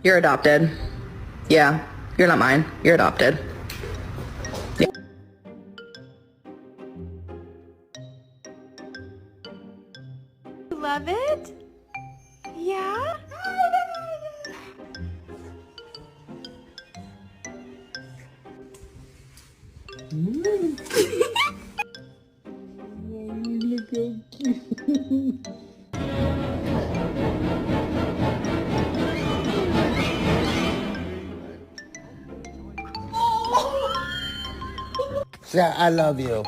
You're adopted. Yeah, you're not mine. You're adopted. Love it? Yeah? Say, I love you.